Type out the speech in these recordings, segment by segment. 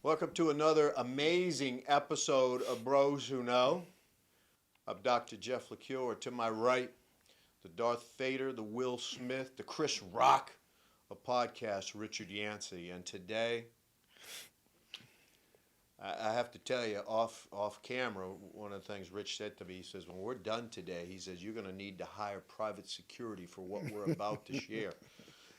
Welcome to another amazing episode of Bros Who Know. I'm Dr. Jeff LaCure. To my right, the Darth Vader, the Will Smith, the Chris Rock of podcasts, Richard Yancey. And today, I have to tell you, off camera, one of the things Rich said to me, he says, when we're done today, he says, you're going to need to hire private security for what we're about to share.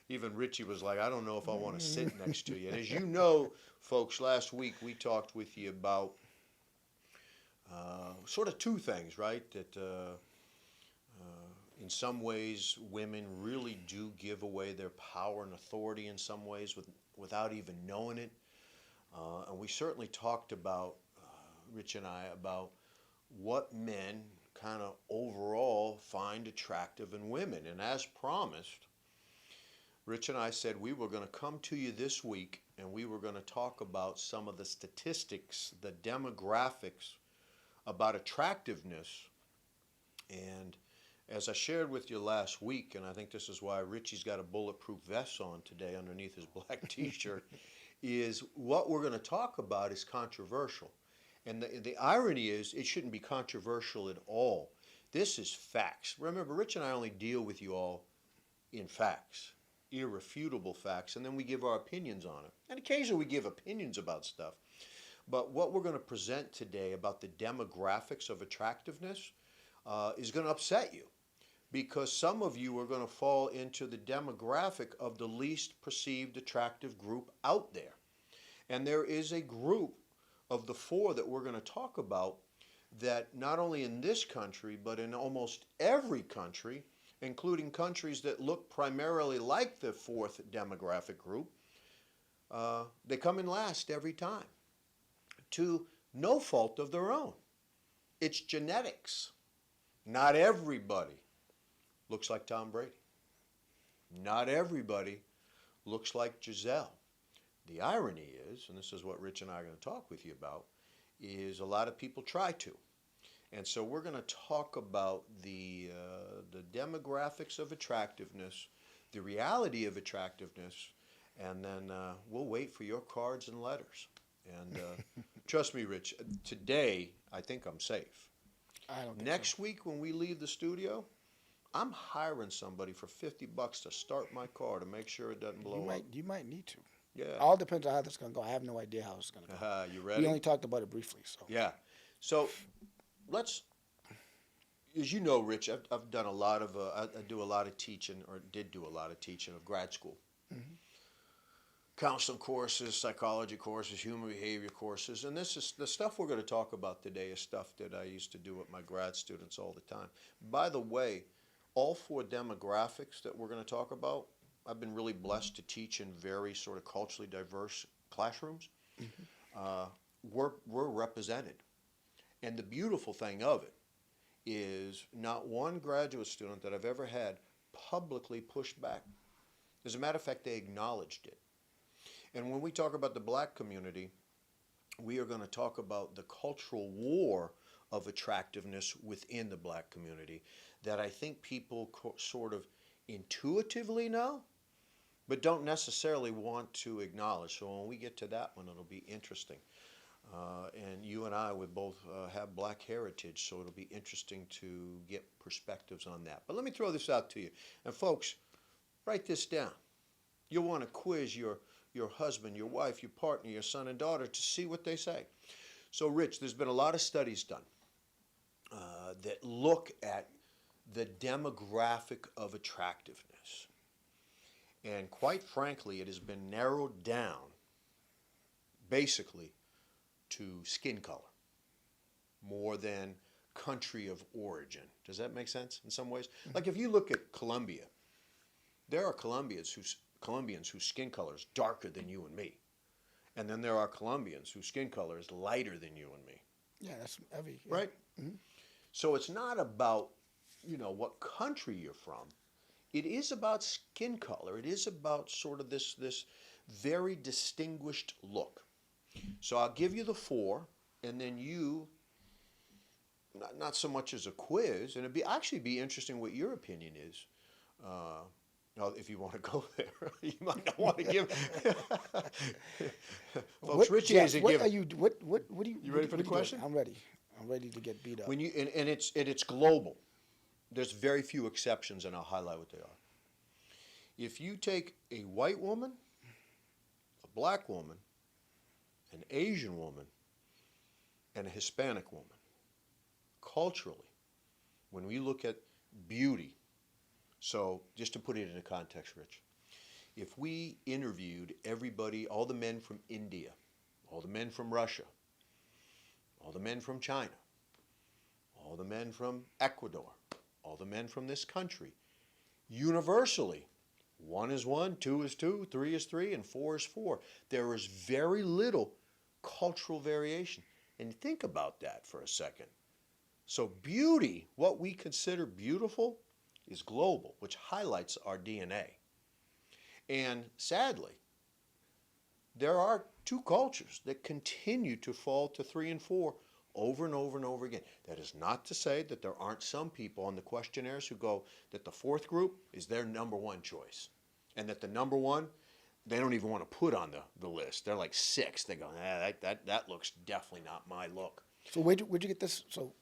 Even Richie was like, I don't know if I want to sit next to you. And as you know, folks, last week we talked with you about sort of two things, right? That in some ways women really do give away their power and authority in some ways without even knowing it. And we certainly talked about, Rich and I, about what men kind of overall find attractive in women. And as promised, Rich and I said we were going to come to you this week and we were going to talk about some of the statistics, the demographics about attractiveness. And as I shared with you last week, and I think this is why Richie's got a bulletproof vest on today underneath his black t-shirt, is what we're going to talk about is controversial. And the irony is it shouldn't be controversial at all. This is facts. Remember, Rich and I only deal with you all in facts, irrefutable facts, and then we give our opinions on it. And occasionally we give opinions about stuff. But what we're going to present today about the demographics of attractiveness is going to upset you, because some of you are going to fall into the demographic of the least perceived attractive group out there. And there is a group of the four that we're going to talk about that not only in this country, but in almost every country, including countries that look primarily like the fourth demographic group, they come in last every time, to no fault of their own. It's genetics. Not everybody looks like Tom Brady. Not everybody looks like Giselle. The irony is, and this is what Rich and I are going to talk with you about, is a lot of people try to. And so we're going to talk about the demographics of attractiveness, the reality of attractiveness, and then we'll wait for your cards and letters. And trust me, Rich, today I think I'm safe. I don't think Next so. week when we leave the studio, I'm hiring somebody for $50 to start my car to make sure it doesn't blow up. You might need to. Yeah. All depends on how this is going to go. I have no idea how it's going to go. You We ready? only talked about it briefly, so. Yeah. So let's, as you know, Rich, I've done a lot of, I do a lot of teaching, or did do a lot of teaching of grad school. Mm-hmm. Counseling courses, psychology courses, human behavior courses, and this is the stuff we're going to talk about today is stuff that I used to do with my grad students all the time. By the way, all four demographics that we're going to talk about, I've been really blessed to teach in very sort of culturally diverse classrooms. We're represented. And the beautiful thing of it is not one graduate student that I've ever had publicly pushed back. As a matter of fact, they acknowledged it. And when we talk about the black community, we are going to talk about the cultural war of attractiveness within the black community that I think people sort of intuitively know, but don't necessarily want to acknowledge. So when we get to that one, it'll be interesting. And you and I would both have black heritage, so it'll be interesting to get perspectives on that. But let me throw this out to you. And folks, write this down. You'll want to quiz your husband, your wife, your partner, your son and daughter to see what they say. So, Rich, there's been a lot of studies done that look at the demographic of attractiveness. And quite frankly, it has been narrowed down basically to skin color more than country of origin. Does that make sense in some ways? Like if you look at Colombia, there are Colombians whose skin color is darker than you and me. And then there are Colombians whose skin color is lighter than you and me. Yeah, that's heavy. Yeah. Right? Mm-hmm. So it's not about, what country you're from. It is about skin color. It is about sort of this very distinguished look. So I'll give you the four, and then you, not so much as a quiz, and it'd actually be interesting what your opinion is. If you want to go there, you might not want to give. Folks, Richie is a what giver. are you? What do you? You ready for the what are you doing? question? I'm ready. I'm ready to get beat up. When you and it's global. There's very few exceptions, and I'll highlight what they are. If you take a white woman, a black woman, an Asian woman, and a Hispanic woman, culturally, when we look at beauty, so just to put it into context, Rich, if we interviewed everybody, all the men from India, all the men from Russia, all the men from China, all the men from Ecuador, all the men from this country, universally, 1 is 1, 2 is 2, 3 is 3, and 4 is 4. There is very little cultural variation. And think about that for a second. So beauty, what we consider beautiful, is global, which highlights our DNA. And sadly, there are two cultures that continue to fall to 3 and 4 over and over and over again. That is not to say that there aren't some people on the questionnaires who go that the fourth group is their number one choice. And that the number one, they don't even want to put on the list. They're like 6. They go, that looks definitely not my look. So where'd you get this? So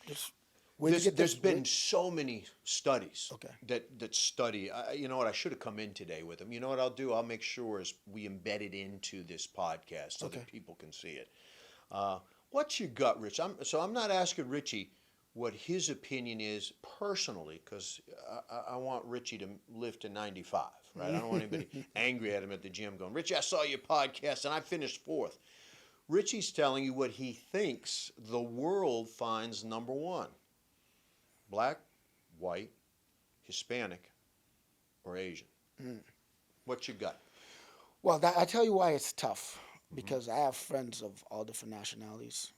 just where'd you get this? There's been so many studies Okay. that study. You know what? I should have come in today with them. You know what I'll do? I'll make sure is we embed it into this podcast so that people can see it. What's your gut, Rich? I'm not asking Richie what his opinion is personally, because I want Richie to live to 95, right? I don't want anybody angry at him at the gym going, Richie, I saw your podcast and I finished 4th. Richie's telling you what he thinks the world finds number 1. Black, white, Hispanic, or Asian. What's your gut? Well, I tell you why it's tough. Because I have friends of all different nationalities,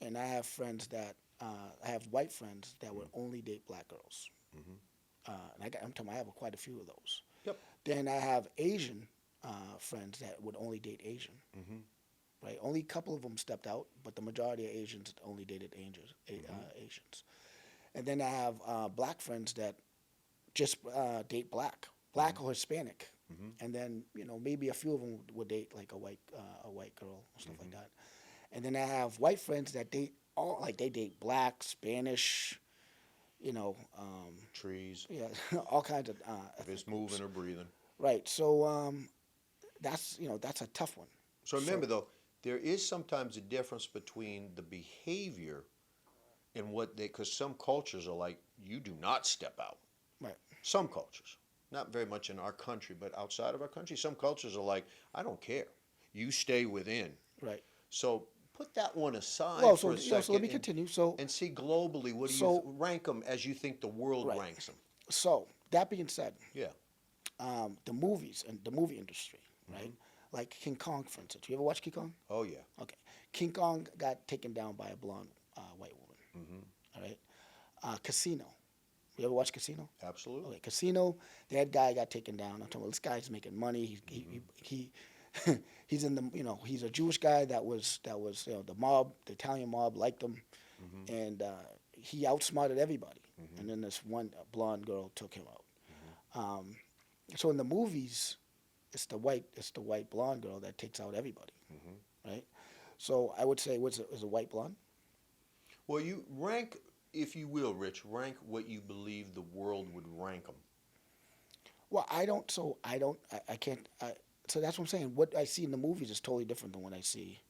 and I have friends that I have white friends that would only date black girls. And I'm telling you, I have quite a few of those. Yep. Then I have Asian friends that would only date Asian. Right? Only a couple of them stepped out, but the majority of Asians only dated Asians. And then I have black friends that just date black or Hispanic. And then maybe a few of them would date like a white girl or stuff like that. And then I have white friends that date they date black, Spanish, Trees. yeah, all kinds of. If it's moving or breathing. Right. So that's a tough one. So remember though, there is sometimes a difference between the behavior and what because some cultures are like, you do not step out. Right. Some cultures. Not very much in our country, but outside of our country, some cultures are like, I don't care. You stay within. Right. So put that one aside So for a second. so let me continue. So and see globally, what do you rank them as you think the world ranks them? So that being said, Yeah. the movies and the movie industry, right? Like King Kong, for instance. You ever watch King Kong? Oh yeah. Okay. King Kong got taken down by a blonde white woman. All right. Casino. You ever watch Casino? Absolutely. Okay, Casino. That guy got taken down. I'm talking about this guy's making money. He's in the he's a Jewish guy that was the mob, the Italian mob liked him, and he outsmarted everybody. And then this one blonde girl took him out. So in the movies, it's the white blonde girl that takes out everybody, right? So I would say is a white blonde. Well, you rank, if you will, Rich, rank what you believe the world would rank them. Well, I don't. So I can't. So that's what I'm saying. What I see in the movies is totally different than what I see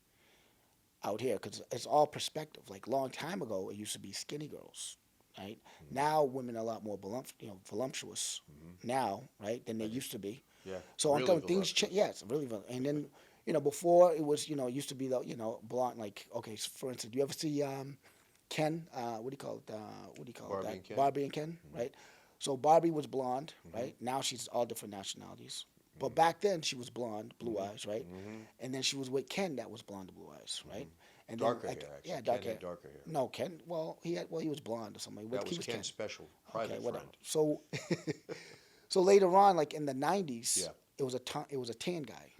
out here, because it's all perspective. Like a long time ago, it used to be skinny girls, right? Now women are a lot more voluptuous now, right, than they used to be. Yeah. So really I'm telling things change. Yeah, it's really. And then before it was it used to be the blonde, like, okay, so for instance, do you ever see Ken? What do you call it? Barbie and Ken. Barbie and Ken, right? So Barbie was blonde, right? Now she's all different nationalities. But back then she was blonde, blue eyes, right? And then she was with Ken that was blonde, blue eyes, right? And darker then, hair, actually. Yeah, Ken darker had hair. darker hair. No, Ken. Well, he was blonde or something. That He was Ken's special private okay, whatever. friend. So, so later on, like in the '90s, Yeah. it was a tan guy.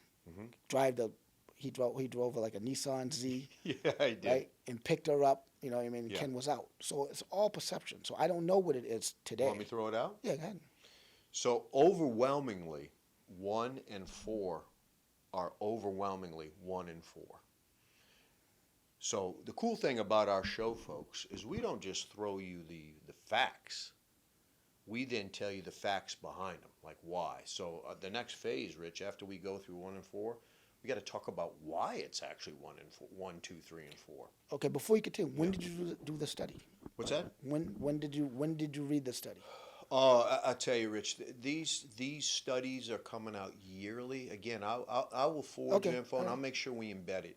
He drove like a Nissan Z. Yeah, I did. Right, and picked her up. You know what I mean? Yeah. Ken was out. So it's all perception. So I don't know what it is today. Want me to throw it out? Yeah, go ahead. So overwhelmingly, 1 and 4 are overwhelmingly 1 in 4. So the cool thing about our show, folks, is we don't just throw you the facts. We then tell you the facts behind them, like why. So the next phase, Rich, after we go through 1 and 4, we got to talk about why it's actually 1 and 4, 1, 2, 3, and 4. Okay, before you continue, when did you do the study? What's that? When did you read the study? I tell you, Rich, these studies are coming out yearly. Again, I will forward you info, and I'll make sure we embed it.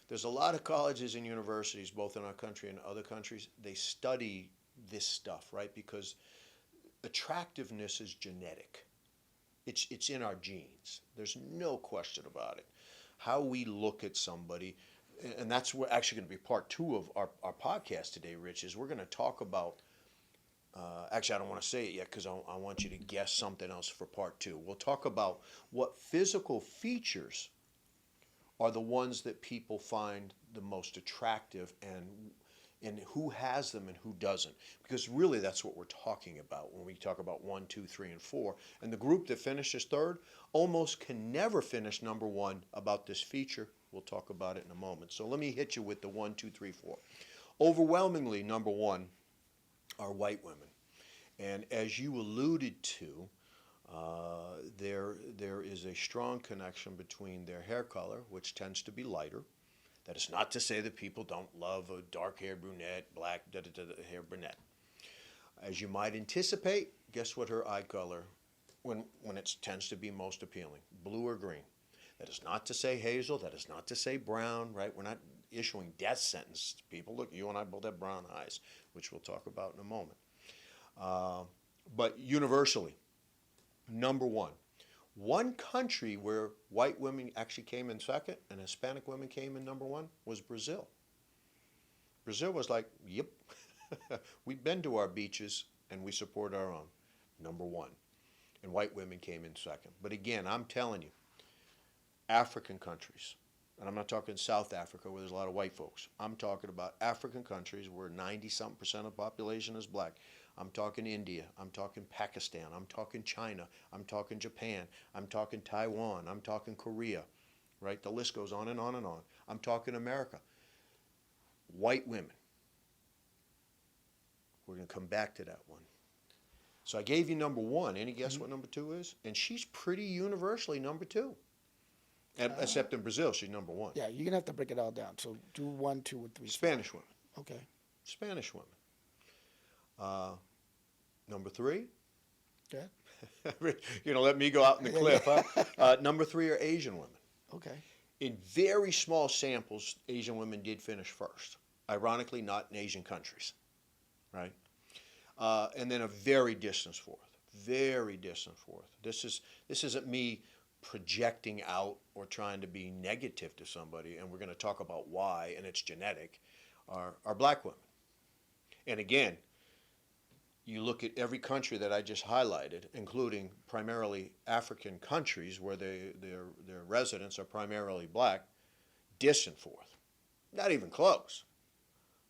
There's a lot of colleges and universities, both in our country and other countries, they study this stuff, right? Because attractiveness is genetic. It's in our genes. There's no question about it. How we look at somebody, and that's what actually going to be part 2 of our podcast today, Rich, is we're going to talk about, actually I don't want to say it yet because I want you to guess something else for part 2. We'll talk about what physical features are the ones that people find the most attractive, and who has them and who doesn't. Because really that's what we're talking about when we talk about 1, 2, 3, and 4. And the group that finishes third almost can never finish number 1 about this feature. We'll talk about it in a moment. So let me hit you with the 1, 2, 3, 4. Overwhelmingly, number 1 are white women. And as you alluded to, there is a strong connection between their hair color, which tends to be lighter. That is not to say that people don't love a dark-haired brunette, black, hair brunette. As you might anticipate, guess what her eye color, when it tends to be most appealing? Blue or green. That is not to say hazel. That is not to say brown, right? We're not issuing death sentence to people. Look, you and I both have brown eyes, which we'll talk about in a moment. But universally, number 1. One country where white women actually came in second and Hispanic women came in number 1 was Brazil. Brazil was like, yep, we've been to our beaches and we support our own, number 1. And white women came in second. But again, I'm telling you, African countries, and I'm not talking South Africa where there's a lot of white folks. I'm talking about African countries where 90-something% of the population is black. I'm talking India, I'm talking Pakistan, I'm talking China, I'm talking Japan, I'm talking Taiwan, I'm talking Korea, right? The list goes on and on and on. I'm talking America. White women. We're going to come back to that one. So I gave you number 1. Any guess what number 2 is? And she's pretty universally number 2. Except in Brazil, she's number 1. Yeah, you're gonna have to break it all down. So do 1, 2, and 3. Spanish women. Okay. Spanish women. Number 3. Okay. Let me go out in the cliff, huh? Number 3 are Asian women. Okay. In very small samples, Asian women did finish first. Ironically, not in Asian countries, right? And then a very distant fourth. Very distant fourth. This isn't me projecting out or trying to be negative to somebody, and we're going to talk about why, and it's genetic, are black women. And again, you look at every country that I just highlighted, including primarily African countries where their residents are primarily black, distant fourth. Not even close.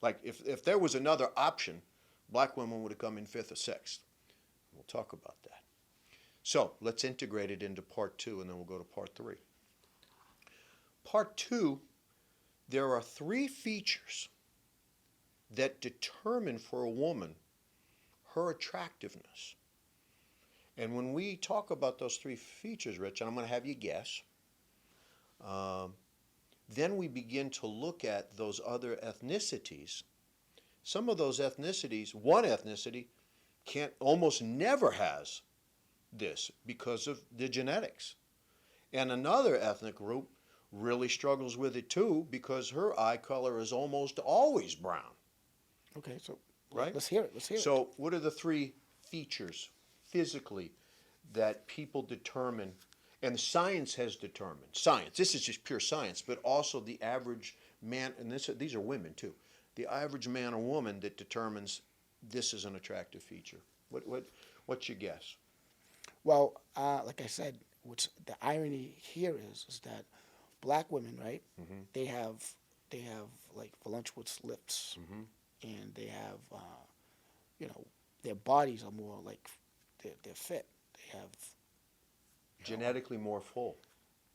Like if there was another option, black women would have come in 5th or 6th. We'll talk about that. So let's integrate it into part 2, and then we'll go to part 3. Part 2, there are 3 features that determine for a woman her attractiveness. And when we talk about those 3 features, Rich, and I'm going to have you guess, then we begin to look at those other ethnicities. Some of those ethnicities, one ethnicity almost never has this because of the genetics. And another ethnic group really struggles with it too because her eye color is almost always brown. Okay, so right? Let's hear it. So what are the 3 features physically that people determine, and science has determined, this is just pure science, but also the average man, and these are women too, the average man or woman that determines this is an attractive feature. What's your guess? Well, like I said, what's the irony here is that black women, right? Mm-hmm. They have like voluptuous lips, mm-hmm. and they have their bodies are more like they're fit. They have genetically more full.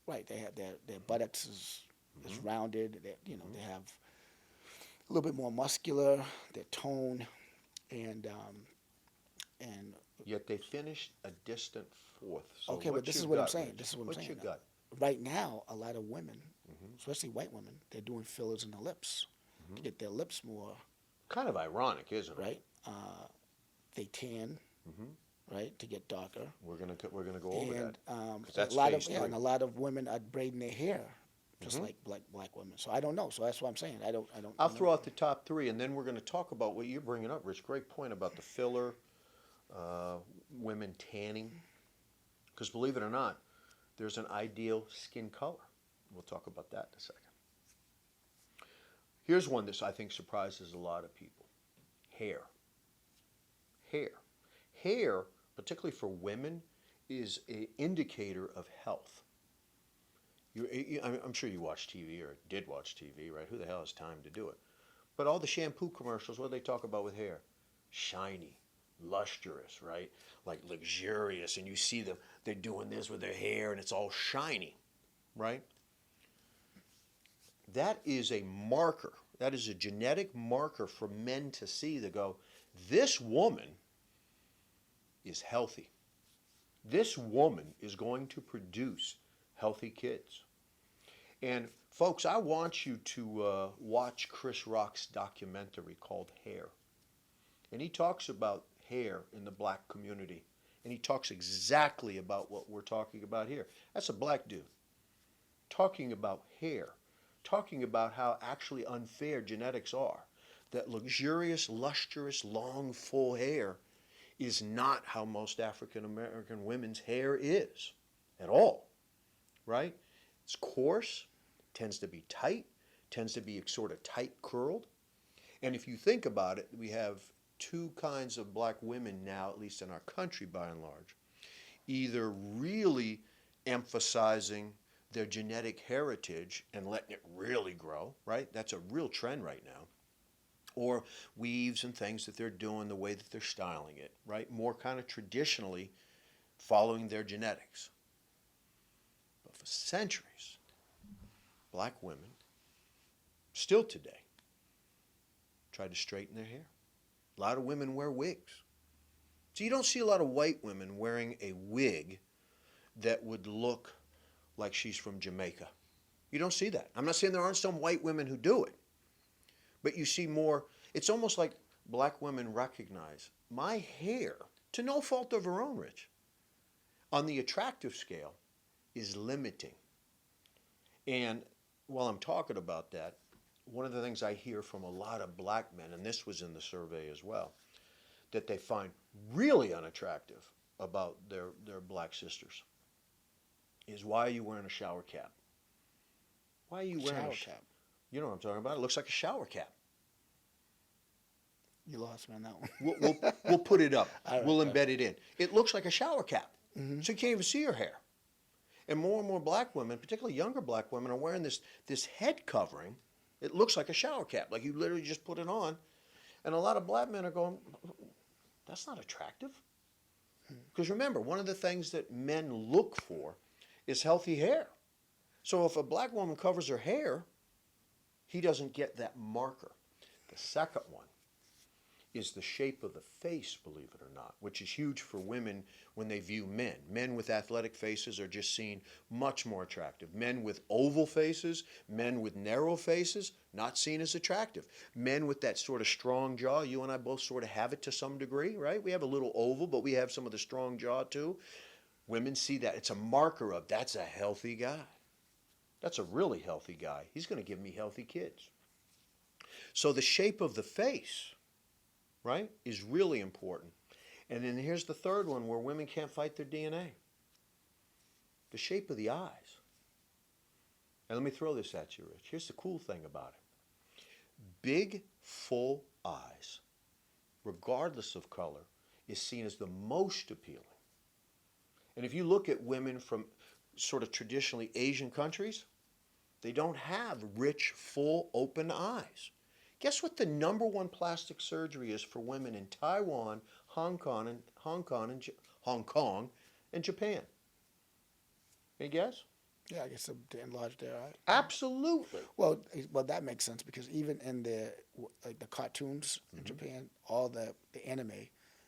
right. They have their buttocks is rounded. They have a little bit more muscular. Their tone, and Yet they finished a distant fourth. So okay, but what's this your is what I'm gut, saying. Rich? This is what I'm What's saying. your gut? Right now, a lot of women, especially white women, they're doing fillers in the lips to get their lips more Kind of ironic, isn't it? right. They tan, right, to get darker. We're gonna go over And that because that's a lot phase of three. and a lot of women are braiding their hair, just like black women. So I don't know. So that's what I'm saying. I don't. I'll know. throw out the top three, and then we're going to talk about what you're bringing up, Rich. Great point about the filler, women tanning. Because believe it or not, there's an ideal skin color. We'll talk about that in a second. Here's one that I think surprises a lot of people. Hair. Hair. Hair, particularly for women, is an indicator of health. I'm sure you watch TV or did watch TV, right? Who the hell has time to do it? But all the shampoo commercials, what do they talk about with hair? Shiny, lustrous, right? Like luxurious, and you see them, they're doing this with their hair and it's all shiny, right? That is a marker. That is a genetic marker for men to see that go, this woman is healthy. This woman is going to produce healthy kids. And folks, I want you to watch Chris Rock's documentary called Hair. And he talks about hair in the black community. And he talks exactly about what we're talking about here. That's a black dude talking about hair, talking about how actually unfair genetics are. That luxurious, lustrous, long, full hair is not how most African American women's hair is at all, right? It's coarse, tends to be tight, tends to be sort of tight curled. And if you think about it, we have two kinds of black women now, at least in our country by and large. Either really emphasizing their genetic heritage and letting it really grow, right? That's a real trend right now. Or weaves and things that they're doing, the way that they're styling it, right? More kind of traditionally following their genetics. But for centuries, black women, still today, try to straighten their hair. A lot of women wear wigs. So you don't see a lot of white women wearing a wig that would look like she's from Jamaica. You don't see that. I'm not saying there aren't some white women who do it, but you see more. It's almost like black women recognize my hair, to no fault of her own, Rich, on the attractive scale, is limiting. And while I'm talking about that, one of the things I hear from a lot of black men, and this was in the survey as well, that they find really unattractive about their black sisters is, why are you wearing a shower cap? Why are you wearing Shower a cap. You know what I'm talking about? It looks like a shower cap. You lost me on that one. We'll put it up. All right, We'll all embed it in. It looks like a shower cap. So you can't even see her hair. And more black women, particularly younger black women, are wearing this head covering. It looks like a shower cap, like you literally just put it on. And a lot of black men are going, that's not attractive. Because remember, one of the things that men look for is healthy hair. So if a black woman covers her hair, he doesn't get that marker. The second one is the shape of the face, believe it or not, which is huge for women when they view men. Men with athletic faces are just seen much more attractive. Men with oval faces, men with narrow faces, not seen as attractive. Men with that sort of strong jaw, you and I both sort of have it to some degree, right? We have a little oval, but we have some of the strong jaw too. Women see that. It's a marker of, that's a healthy guy. That's a really healthy guy. He's going to give me healthy kids. So the shape of the face, right, is really important. And then here's the third one where women can't fight their DNA. The shape of the eyes. And let me throw this at you, Rich. Here's the cool thing about it. Big, full eyes, regardless of color, is seen as the most appealing. And if you look at women from sort of traditionally Asian countries, they don't have rich, full, open eyes. Guess what the number one plastic surgery is for women in Taiwan, Hong Kong, and Japan? Any guess? Yeah, I guess to enlarge their eye. Absolutely. Well, that makes sense because even in the like the cartoons in Japan, all the anime,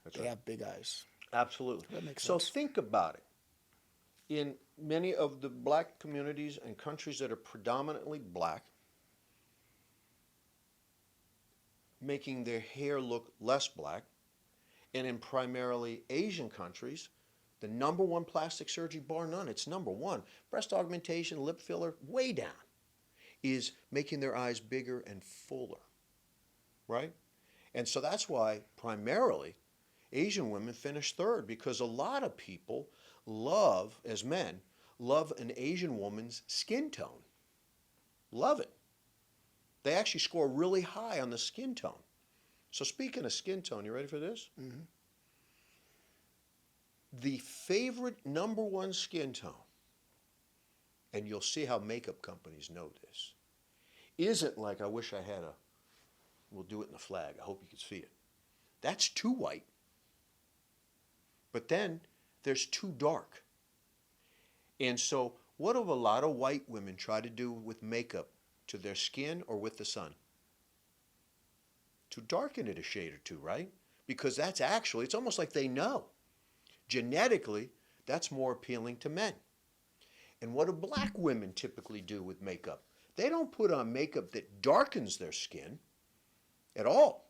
That's they right. have big eyes. Absolutely. That makes So sense. think about it. In many of the black communities and countries that are predominantly black, making their hair look less black, and in primarily Asian countries, the number one plastic surgery, bar none, it's number one, breast augmentation, lip filler, way down, is making their eyes bigger and fuller, right? And so that's why primarily Asian women finish third because a lot of people love, as men, love an Asian woman's skin tone. Love it. They actually score really high on the skin tone. So speaking of skin tone, you ready for this? Hmm. The favorite number one skin tone, and you'll see how makeup companies know this, isn't like I wish I had a, we'll do it in the flag. I hope you can see it. That's too white. But then there's too dark. And so what do a lot of white women try to do with makeup to their skin or with the sun? To darken it a shade or two, right? Because that's actually, it's almost like they know. Genetically, that's more appealing to men. And what do black women typically do with makeup? They don't put on makeup that darkens their skin at all.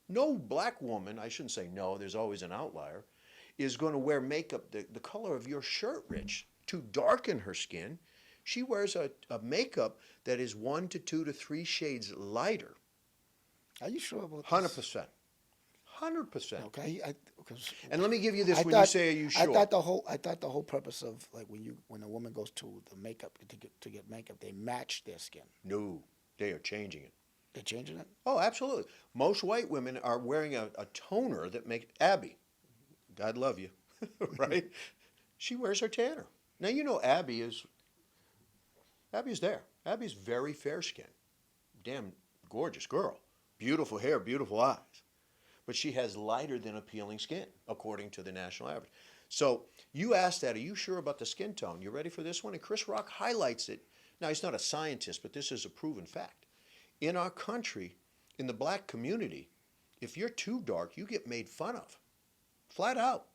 No black woman, I shouldn't say no, there's always an outlier, is going to wear makeup the color of your shirt, Rich, to darken her skin. She wears a makeup that is 1 to 2 to 3 shades lighter. Are you sure about this? 100%. 100%. Okay, because And let me give you this I when thought, you say, are you sure? I thought the whole purpose of like when a woman goes to the makeup to get makeup, they match their skin. No, they are changing it. They're changing it. Oh, absolutely. Most white women are wearing a toner that makes Abby. God love you, right? She wears her tanner. Now you know Abby's there. Abby's very fair skinned, damn gorgeous girl, beautiful hair, beautiful eyes, but she has lighter than appealing skin according to the national average. So you asked that, are you sure about the skin tone? You ready for this one? And Chris Rock highlights it. Now he's not a scientist, but this is a proven fact. In our country, in the black community, if you're too dark, you get made fun of. Flat out.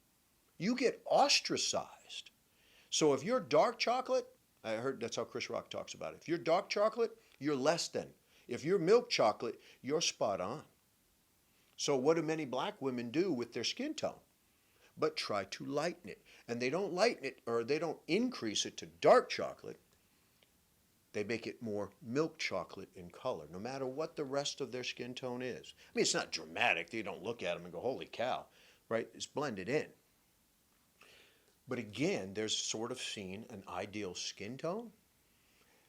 You get ostracized. So if you're dark chocolate, I heard that's how Chris Rock talks about it. If you're dark chocolate, you're less than. If you're milk chocolate, you're spot on. So what do many black women do with their skin tone? But try to lighten it. And they don't lighten it or they don't increase it to dark chocolate. They make it more milk chocolate in color, no matter what the rest of their skin tone is. I mean, it's not dramatic. You don't look at them and go, holy cow, right? It's blended in. But again, there's sort of seen an ideal skin tone,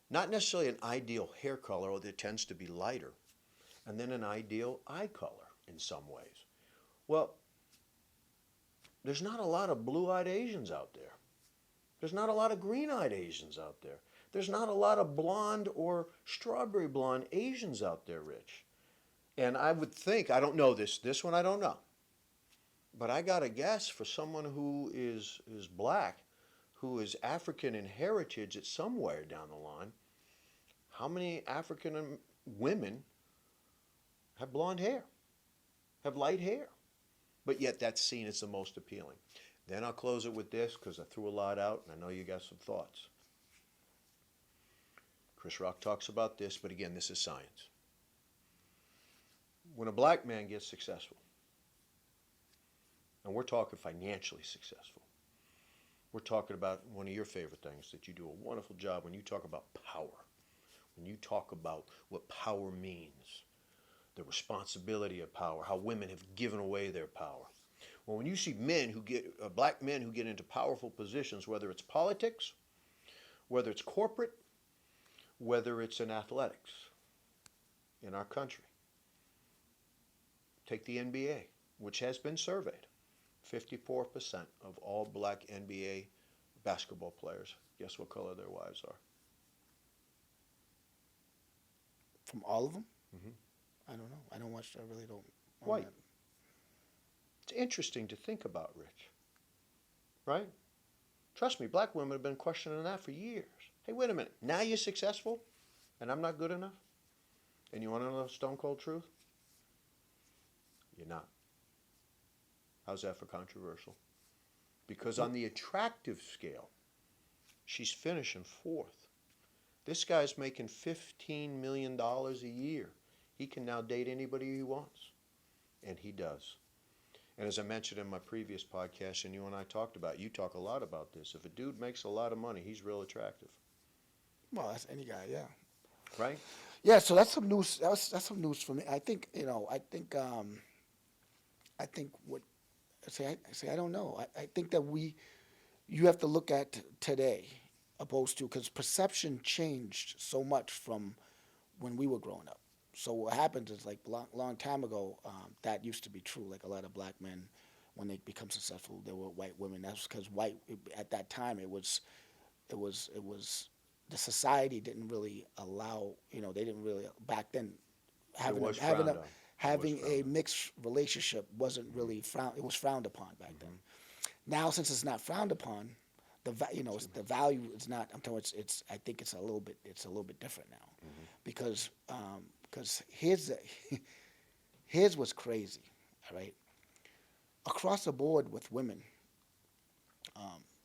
not necessarily an ideal hair color, although it tends to be lighter, and then an ideal eye color in some ways. Well, there's not a lot of blue-eyed Asians out there. There's not a lot of green-eyed Asians out there. There's not a lot of blonde or strawberry blonde Asians out there, Rich. And I would think, I don't know this one I don't know. But I got to guess for someone who is black, who is African in heritage at somewhere down the line, how many African women have blonde hair, have light hair? But yet that's seen as the most appealing. Then I'll close it with this because I threw a lot out and I know you got some thoughts. Chris Rock talks about this, but again, this is science. When a black man gets successful, and we're talking financially successful, we're talking about one of your favorite things that you do a wonderful job when you talk about power, when you talk about what power means, the responsibility of power, how women have given away their power. Well, when you see black men who get into powerful positions, whether it's politics, whether it's corporate, whether it's in athletics in our country. Take the NBA, which has been surveyed. 54% of all black NBA basketball players, guess what color their wives are? From all of them? Mm-hmm. I don't know. I don't watch. I really don't. White. It's interesting to think about, Rich. Right? Trust me, black women have been questioning that for years. Hey, wait a minute. Now you're successful, and I'm not good enough? And you want to know the stone cold truth? You're not. How's that for controversial? Because on the attractive scale, she's finishing fourth. This guy's making $15 million a year. He can now date anybody he wants. And he does. And as I mentioned in my previous podcast, and you and I talked about, you talk a lot about this. If a dude makes a lot of money, he's real attractive. Well, that's any guy, yeah. Right? Yeah, so that's some news. That's some news for me. I think I think what I don't know. I think that you have to look at today, opposed to, because perception changed so much from when we were growing up. So what happens is, like, long time ago, that used to be true. Like, a lot of black men, when they become successful, they were white women. That's because at that time it was the society didn't really allow, they didn't really back then having was a, having frowned a on. having It was a frowned on. mixed relationship wasn't really frowned. It was frowned upon back then. Now, since it's not frowned upon, the value is not. I'm telling you, it's. I think it's a little bit different now, because here's what's crazy, all right. Across the board with women,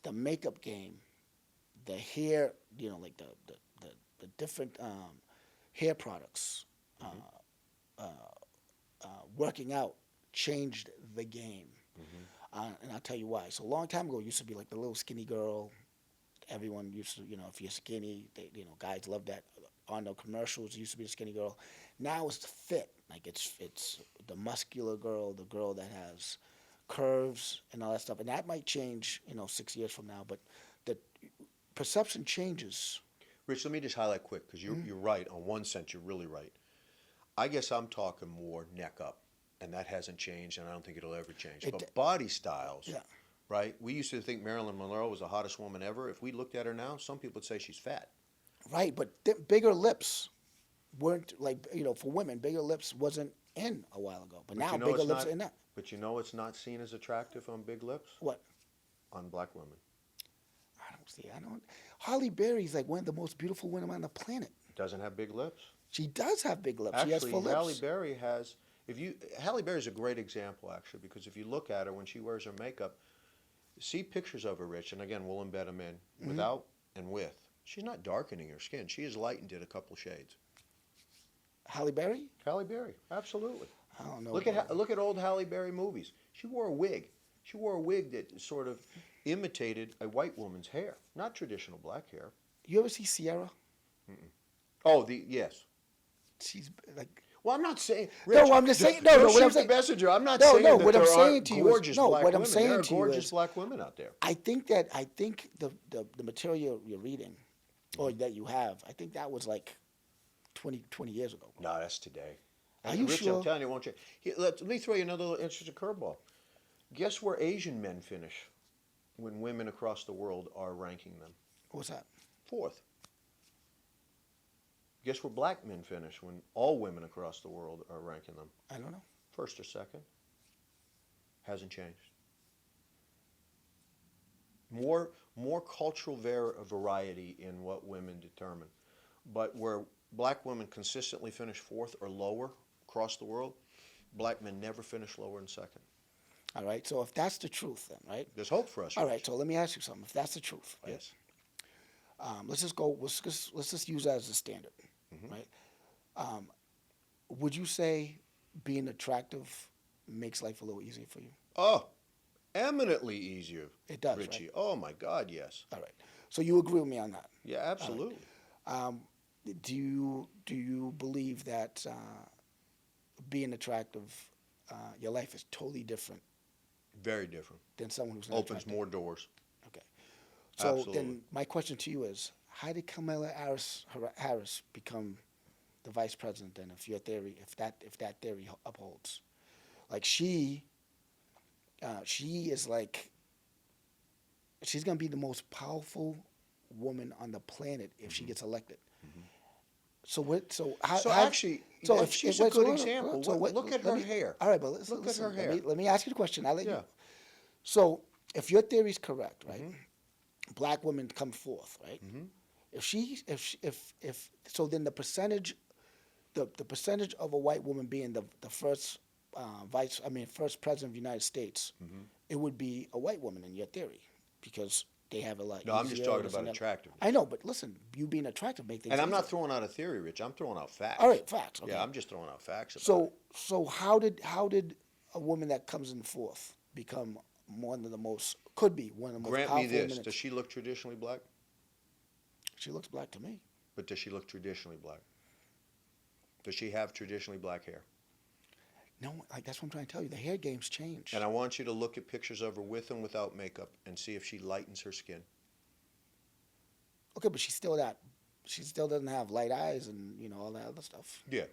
the makeup game, the hair, like the different hair products, working out changed the game. And I'll tell you why. So a long time ago, it used to be like the little skinny girl. Everyone used to, if you're skinny, guys love that. On the commercials, it used to be the skinny girl. Now it's the fit. Like, it's the muscular girl, the girl that has curves and all that stuff. And that might change, 6 years from now. But the perception changes. Rich, let me just highlight quick, because you're right. On one sense, you're really right. I guess I'm talking more neck up, and that hasn't changed, and I don't think it'll ever change. But body styles, Yeah. right? We used to think Marilyn Monroe was the hottest woman ever. If we looked at her now, some people would say she's fat. Right, but bigger lips weren't, like, for women, bigger lips wasn't in a while ago. But now bigger lips are in that. But it's not seen as attractive on big lips? What? On black women. I don't. Halle Berry's like one of the most beautiful women on the planet. Doesn't have big lips? She does have big lips. She has Actually, full lips. Halle Berry has. Halle Berry's a great example, actually, because if you look at her when she wears her makeup, see pictures of her, Rich, and again, we'll embed them in, without and with. She's not darkening her skin. She has lightened it a couple shades. Halle Berry? Halle Berry, absolutely. I don't know. Look at old Halle Berry movies. She wore a wig. She wore a wig that sort of imitated a white woman's hair, not traditional black hair. You ever see Sierra? Oh, yes. She's like. Well, I'm not saying. No, Rich, I'm just saying. No, don't what I'm shoot saying. the messenger. I'm not No, saying no, that what I'm there saying aren't to you is- gorgeous no, black what I'm women. saying There are to you gorgeous is- black women out there. I think the material you're reading, or that you have, I think that was like 20 years ago. No, that's today. Are you Rich, sure? I'm telling you, won't you? Here, let me throw you another little interesting curveball. Guess where Asian men finish when women across the world are ranking them? What's that? Fourth. Guess where black men finish when all women across the world are ranking them? I don't know. First or second. Hasn't changed. More cultural variety in what women determine. But where black women consistently finish fourth or lower across the world, black men never finish lower than second. All right. So if that's the truth, then, right? There's hope for us. All Rich. right. So let me ask you something. If that's the truth, right? Yes. Let's just go. Let's just use that as a standard, right? Would you say being attractive makes life a little easier for you? Oh, eminently easier. It does, Richie. right? Oh my God, yes. All right. So you agree with me on that? Yeah, absolutely. Do you believe that being attractive, your life is totally different Very different. than someone who's not Opens attractive? more doors. Okay. So Absolutely. then my question to you is, how did Kamala Harris become the vice president then, if that theory upholds? Like, she is like, she's gonna be the most powerful woman on the planet if she gets elected. So what? So how? So how- actually, so she's if- a good hold on, example. hold on. So Look at let her me- hair. All right, but Look at listen, her hair. Let me ask you the question. I'll let Yeah. you. So if your theory is correct, right? Black women come forth, right? If so, then the percentage, the percentage of a white woman being the first first president of the United States, it would be a white woman in your theory, because they have a lot. No, I'm just easier, talking this about and that. attractiveness. I know, but listen, you being attractive make things. And I'm not easier. throwing out a theory, Rich. I'm throwing out facts. All right, facts. Okay. Yeah, I'm just throwing out facts about So it. so how did a woman that comes in fourth become one of the most could be one of the most Grant powerful me this. women? Does she look traditionally black? She looks black to me. But does she look traditionally black? Does she have traditionally black hair? No, like that's what I'm trying to tell you. The hair game's changed. And I want you to look at pictures of her with and without makeup and see if she lightens her skin. Okay, but she still doesn't have light eyes and all that other stuff. Yeah.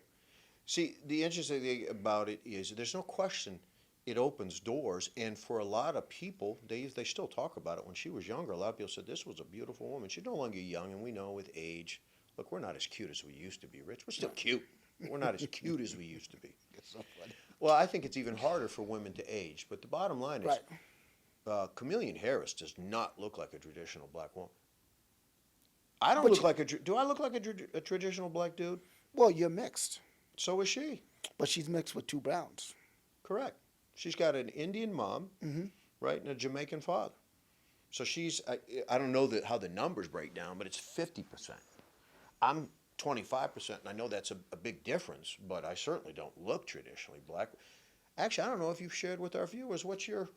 See, the interesting thing about it is there's no question it opens doors. And for a lot of people, they still talk about it. When she was younger, a lot of people said this was a beautiful woman. She's no longer young, and we know with age, look, we're not as cute as we used to be, Rich. We're still cute. We're not as cute as we used to be. It's so funny. Well, I think it's even harder for women to age. But the bottom line is, Right. Chameleon Harris does not look like a traditional black woman. I don't But look you- like do I look like a traditional black dude? Well, you're mixed, So is she. but she's mixed with two browns. Correct. She's got an Indian mom, Mm-hmm. right, and a Jamaican father. So she's, I don't know how the numbers break down, but it's 50%. I'm 25%, and I know that's a big difference, but I certainly don't look traditionally black. Actually, I don't know if you've shared with our viewers what's your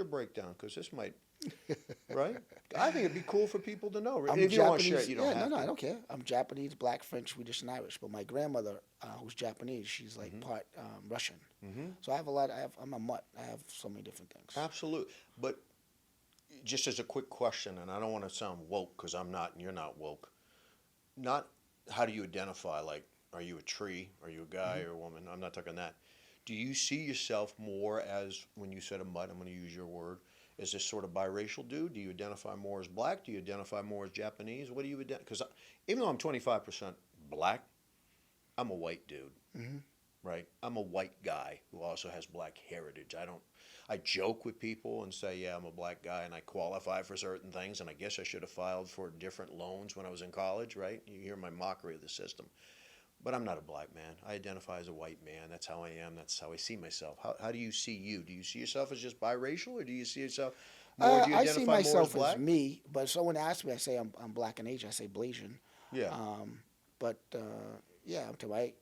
breakdown, because this might, right? I think it'd be cool for people to know. I'm If you don't want to share it, you don't yeah, have no, to. I don't care. I'm Japanese, black, French, Swedish, and Irish. But my grandmother, who's Japanese, she's like part Russian. So I have a lot. I'm a mutt. I have so many different things. Absolutely. But just as a quick question, and I don't want to sound woke because I'm not and you're not woke, not how do you identify, like, are you a tree? Are you a guy or a woman? I'm not talking that. Do you see yourself more as, when you said a mutt, I'm going to use your word, as this sort of biracial dude? Do you identify more as black? Do you identify more as Japanese? What do you identify? Because even though I'm 25% black, I'm a white dude, right? I'm a white guy who also has black heritage. I joke with people and say, yeah, I'm a black guy and I qualify for certain things, and I guess I should have filed for different loans when I was in college, right? You hear my mockery of the system. But I'm not a black man. I identify as a white man. That's how I am. That's how I see myself. How do you see you? Do you see yourself as just biracial, or do you see yourself more? Do you I identify see more myself as black? me, but if someone asks me, I say I'm black and Asian. I say Blasian. Yeah. But yeah, I'm to white.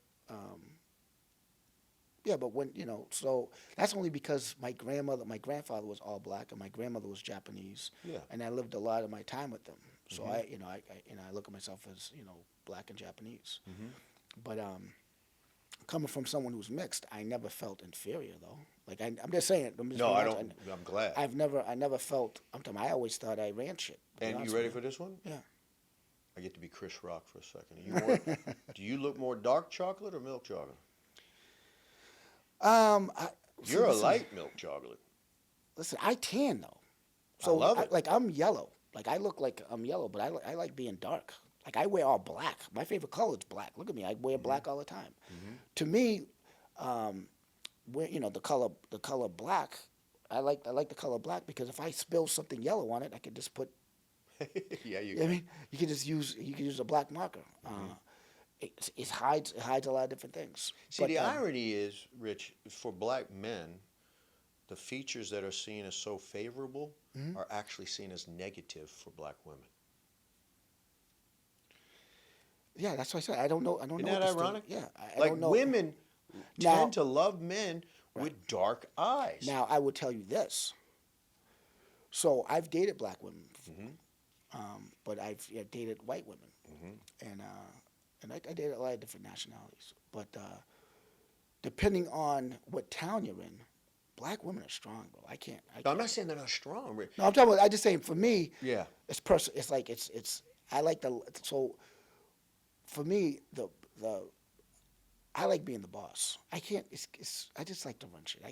Yeah, but when so that's only because my grandfather was all black, and my grandmother was Japanese. Yeah. And I lived a lot of my time with them, so I look at myself as black and Japanese. But coming from someone who's mixed, I never felt inferior though. Like I'm just saying. No, I don't. I'm glad. I never felt. I always thought I ran shit. to be And honest you ready with for this one? Yeah. I get to be Chris Rock for a second. Do you look more dark chocolate or milk chocolate? You're a Listen, light milk chocolate. Listen, I tan though, so love it. like I'm yellow. Like I look like I'm yellow, but I like being dark. Like I wear all black. My favorite color is black. Look at me. I wear black all the time. To me, the color black. I like the color black because if I spill something yellow on it, I could just put. Yeah, you I mean, you can use a black marker. It hides a lot of different things. See, But, the irony is, Rich, for black men, the features that are seen as so favorable are actually seen as negative for black women. Yeah, that's what I said. I don't know. Isn't what that the story- ironic? Yeah, I Like don't know. women Now- tend to love men with dark eyes. Now I will tell you this. So I've dated black women, but I've dated white women, and I dated a lot of different nationalities. But depending on what town you're in, black women are strong, bro. I can't. No, I'm not saying they're not strong, Rich. No, I'm talking about. I just saying for me, Yeah. it's personal. It's like it's. I like the so. For me, the I like being the boss. I can't. I just like to run shit. I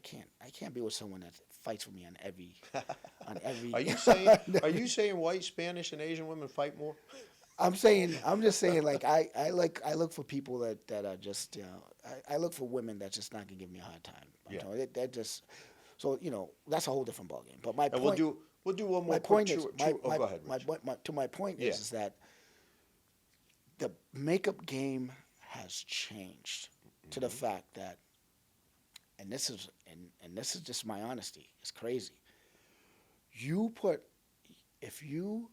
can't be with someone that fights with me on every. Are you saying white, Spanish, and Asian women fight more? I'm just saying, like I look for people that are just I look for women that's just not gonna give me a hard time. Yeah. That just so that's a whole different ballgame. But my And point, we'll do one more. my quick point is go ahead, Rich. my point Yeah. is that the makeup game has changed to the fact that, and this is just my honesty. It's crazy. You put if you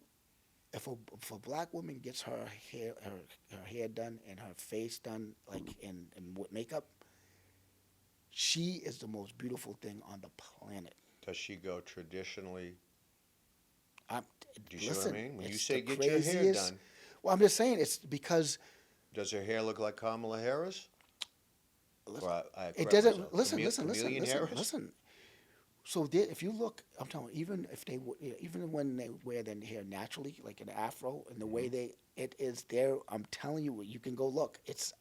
if a black woman gets her hair done and her face done like in with makeup, she is the most beautiful thing on the planet. Does she go traditionally? I'm, Do you see listen, what I mean? When you it's say the get your hair craziest- done, Well, I'm just saying it's because does her hair look like Kamala Harris? listen, Or I it correct doesn't. myself. Listen. Chameleon Harris? Listen. So there, if you look, I'm telling you, even if they even when they wear their hair naturally, like an afro, and the way it is there, I'm telling you, you can go look. It's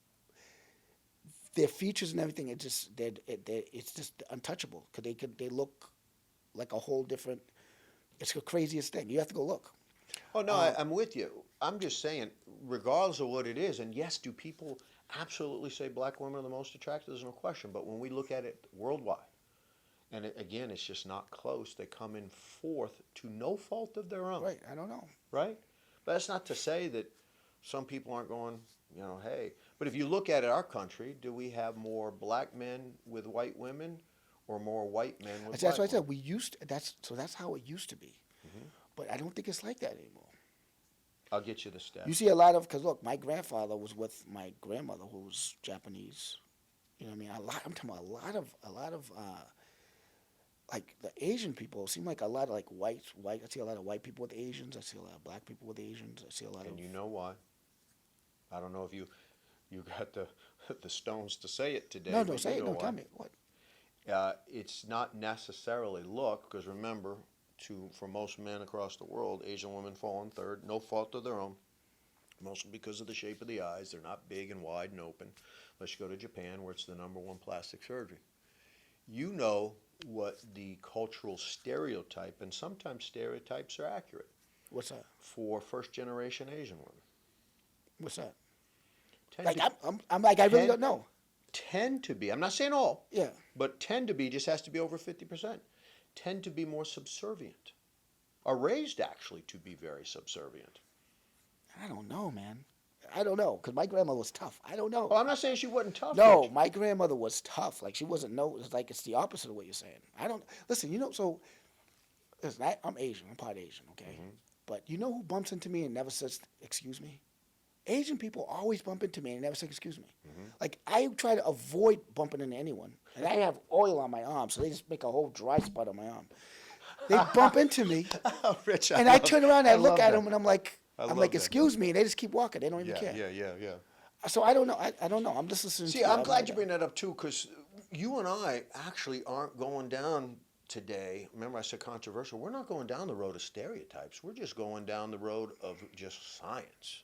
their features and everything. It's just untouchable because they look like a whole different. It's the craziest thing. You have to go look. Oh no, I'm with you. I'm just saying, regardless of what it is, and yes, do people absolutely say black women are the most attractive? There's no question. But when we look at it worldwide, and again, it's just not close. They come in fourth to no fault of their own. Right. I don't know. Right? But that's not to say that some people aren't going, hey. But if you look at our country, do we have more black men with white women or more white men with That's black what I said. women? We used that's how it used to be, but I don't think it's like that anymore. I'll get you the stats. You see a lot of because look, my grandfather was with my grandmother who was Japanese. You know what I mean? I'm talking about a lot of like the Asian people seem like a lot of like white. I see a lot of white people with Asians. I see a lot of black people with Asians. I see a lot And of. you know why? I don't know if you got the stones to say it today. No, but say you it. know No, tell why. me what. It's not necessarily look, because remember, for most men across the world, Asian women fall in third, no fault of their own, mostly because of the shape of the eyes. They're not big and wide and open, unless you go to Japan, where it's the #1 plastic surgery. You know what the cultural stereotype, and sometimes stereotypes are accurate, What's that? for first-generation Asian women. What's that? Tend Like to, I'm like I really tend- don't know. tend to be, I'm not saying all, Yeah. but tend to be, just has to be over 50%, tend to be more subservient, are raised actually to be very subservient. I don't know, man. I don't know because my grandmother was tough. I don't know. Well, I'm not saying she wasn't tough. No, Rich. my grandmother was tough. Like she wasn't no. It's like it's the opposite of what you're saying. I don't listen. So listen. I'm Asian. I'm part Asian. Okay, but you know who bumps into me and never says excuse me? Asian people always bump into me and never say excuse me. Like I try to avoid bumping into anyone, and I have oil on my arm, so they just make a whole dry spot on my arm. They bump into me, Rich, and I love- turn around and I look love at that. them, and I'm like, love that. excuse me, and they just keep walking. They don't even Yeah, care. yeah. So I don't know. I don't know. I'm just listening. See, to you. I I'm don't glad know you bring that up too, because you and I actually aren't going down today. Remember, I said controversial. We're not going down the road of stereotypes. We're just going down the road of just science.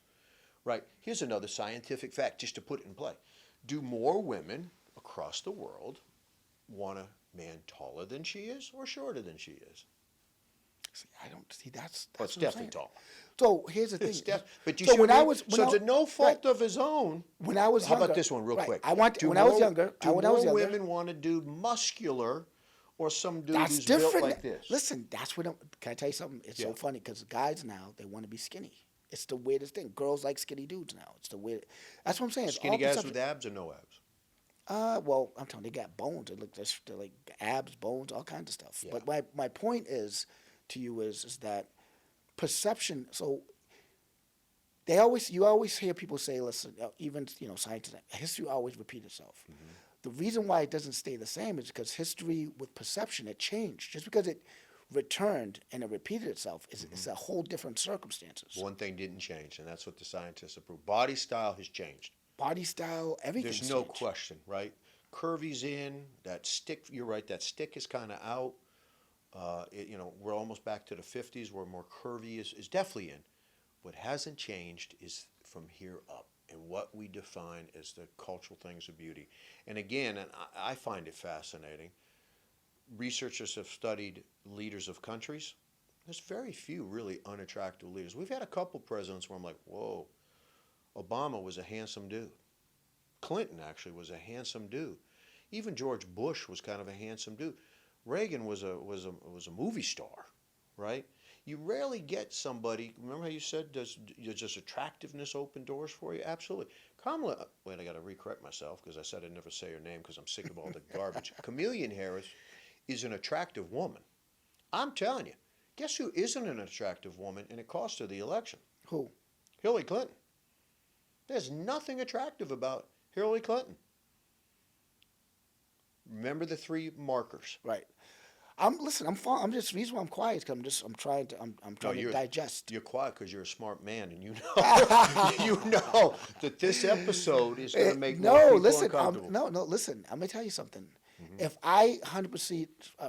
Right. Here's another scientific fact, just to put it in play. Do more women across the world want a man taller than she is or shorter than she is? See, I don't see that's. Well, it's what I'm definitely saying. tall. So here's the thing. But you so see when what I mean? was when So I, to no fault right, of his own. when I was How younger, about this one, real right, quick? I want Do when I was more- younger. Do when I was more younger, women want a dude muscular, or some dude that's who's different. built like this? Listen, that's what. Can I tell you something? It's so Yeah. funny because guys now they want to be skinny. It's the weirdest thing. Girls like skinny dudes now. It's the weird. That's what I'm saying. It's Skinny all guys perception. with abs or no abs? Well, I'm telling you, they got bones. They're like abs, bones, all kinds of stuff. Yeah. But my point is to you is that perception. So you always hear people say, listen, even scientists, history always repeats itself. The reason why it doesn't stay the same is because history with perception it changed. Just because it returned and it repeated itself it's a whole different circumstances. One thing didn't change, and that's what the scientists approve. Body style has changed. Body style, everything. There's no question, right? Curvy's in, that stick, you're right, that stick is kind of out. We're almost back to the 50s where more curvy is definitely in. What hasn't changed is from here up and what we define as the cultural things of beauty. And again, and I find it fascinating, researchers have studied leaders of countries. There's very few really unattractive leaders. We've had a couple presidents where I'm like, whoa, Obama was a handsome dude. Clinton actually was a handsome dude. Even George Bush was kind of a handsome dude. Reagan was a movie star, right? You rarely get somebody. Remember how you said does attractiveness open doors for you? Absolutely. Kamala. Wait, I got to recorrect myself because I said I'd never say her name because I'm sick of all the garbage. Chameleon Harris is an attractive woman. I'm telling you. Guess who isn't an attractive woman, and it cost her the election? Who? Hillary Clinton. There's nothing attractive about Hillary Clinton. Remember the three markers. Right. Listen. I'm fine. I'm just reason why I'm quiet is because I'm trying to digest. You're quiet because you're a smart man, and you know you know that this episode is going to make more people uncomfortable. No, listen. I'm gonna tell you something. If I 100%,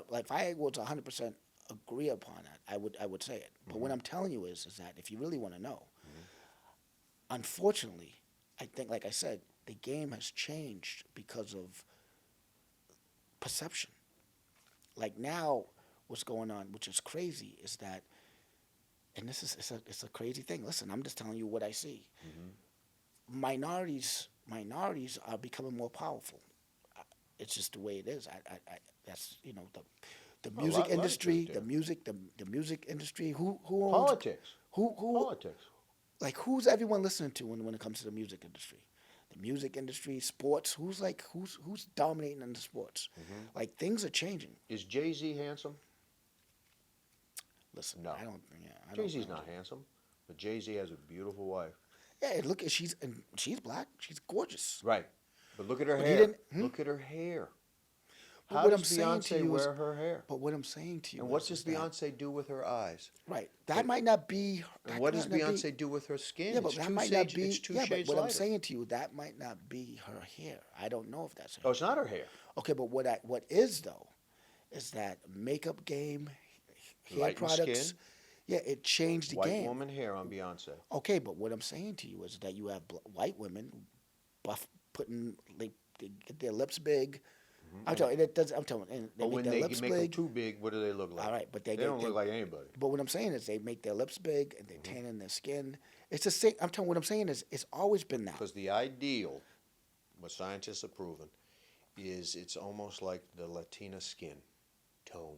like if I was 100% agree upon that, I would say it. But what I'm telling you is that if you really want to know, unfortunately, I think, like I said, the game has changed because of perception. Like now, what's going on, which is crazy, is that, and this is it's a crazy thing. Listen, I'm just telling you what I see. Minorities are becoming more powerful. It's just the way it is. That's the music industry, the music industry. Who owns Politics. Who Politics. like who's everyone listening to when it comes to the music industry? The music industry, sports. Who's dominating in the sports? Like things are changing. Is Jay-Z handsome? Listen, No. I don't. Yeah, I Jay-Z's don't. not handsome, but Jay-Z has a beautiful wife. Yeah, look, she's black. She's gorgeous. Right. But look at her But he hair. didn't- Look at her hair. But How what does I'm saying to Beyonce you is- wear her hair? But what I'm saying to you, And what is does that- Beyonce do with her eyes? Right. That might not be. And that what does might not be- Beyonce do with her skin? Yeah, but It's that two might shades, not be. it's two Yeah, but shades what lighter. I'm saying to you, that might not be her hair. I don't know if that's her. Oh, it's not her hair. Okay, but what is though, is that makeup game, hair Lighten products. skin. Yeah, it changed the White game. woman hair on Beyonce. Okay, but what I'm saying to you is that you have white women, buff, they get their lips big. I'm telling you, I'm telling you, and they But make when their they lips make them big. too big, what do they look like? All right, but They don't look like anybody. But what I'm saying is they make their lips big and they tan in their skin. It's the same. I'm telling. What I'm saying is it's always been that. Because the ideal, what scientists have proven, is it's almost like the Latina skin tone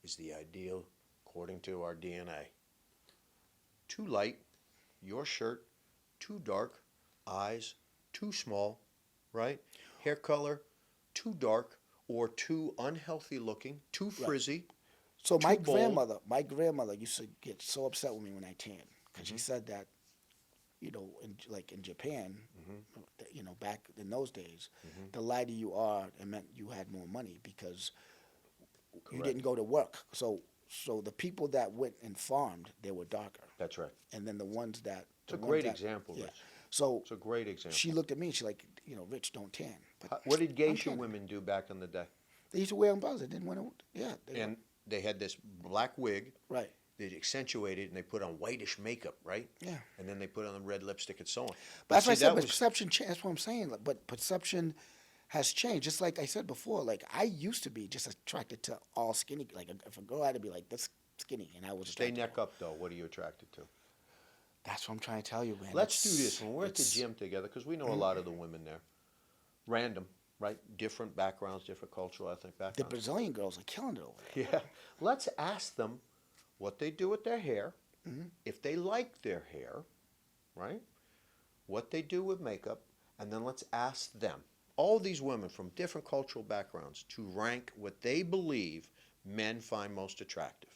is the ideal according to our DNA. Too light, your shirt, too dark, eyes, too small, right? Hair color, too dark or too unhealthy looking, too frizzy. So my too bold. grandmother used to get so upset with me when I tan because she said that, in Japan, back in those days, the lighter you are, it meant you had more money because you Correct. didn't go to work. So the people that went and farmed, they were darker, That's right. and then the ones that It's a great example, Yeah. Rich. So It's a great example. she looked at me and she's like, Rich, don't tan. But What did I'm geisha tanning. women do back in the day? They used to wear umbrellas. They didn't want to. Yeah. And they had this black wig. Right. They accentuated and they put on whitish makeup, right? Yeah. And then they put on the red lipstick and so on. But that's what I see, said. that But was- perception. That's what I'm saying. But perception has changed. Just like I said before. Like I used to be just attracted to all skinny. Like if a girl had to be like this skinny, and I was Stay attracted. neck up though. What are you attracted to? That's what I'm trying to tell you, man. Let's do It's- this when we're at the it's- gym together because we know a lot of the women there. Random, right? Different backgrounds, different cultural, ethnic The backgrounds. Brazilian girls are killing it over there. Yeah. Let's ask them what they do with their hair, if they like their hair, right? What they do with makeup, and then let's ask them, all these women from different cultural backgrounds, to rank what they believe men find most attractive.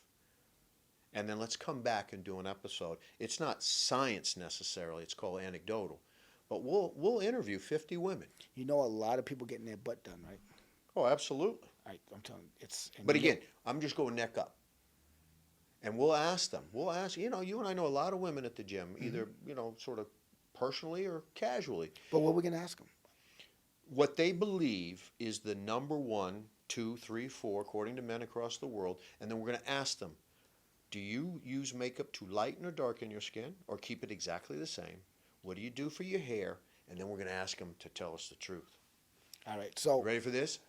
And then let's come back and do an episode. It's not science necessarily, it's called anecdotal. But we'll interview 50 women. You know, a lot of people getting their butt done, right? Oh, absolutely. I'm telling you, it's. and But you again, I'm just going neck up. And we'll ask them. We'll ask, you and I know a lot of women at the gym, either, sort of personally or casually. But what are we gonna ask them? What they believe is the number 1, 2, 3, 4, according to men across the world. And then we're going to ask them, do you use makeup to lighten or darken your skin or keep it exactly the same? What do you do for your hair? And then we're going to ask them to tell us the truth. All right. So Ready for this?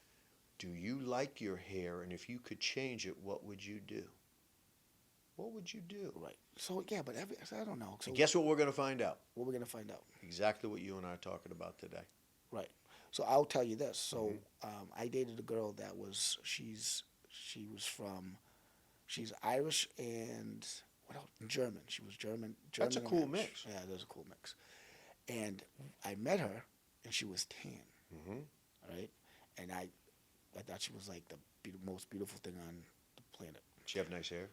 Do you like your hair? And if you could change it, what would you do? What would you do? right. So yeah, but I don't know. So And guess what we're going to find out? what we're gonna find out? Exactly what you and I are talking about today. Right. So I'll tell you this. So I dated a girl that was she's Irish and what else? German. She was German. That's a German cool and Irish. mix. Yeah, there's a cool mix. And I met her, and she was tan. Mm-hmm. Right, and I thought she was like the most beautiful thing on the planet. She have nice hair.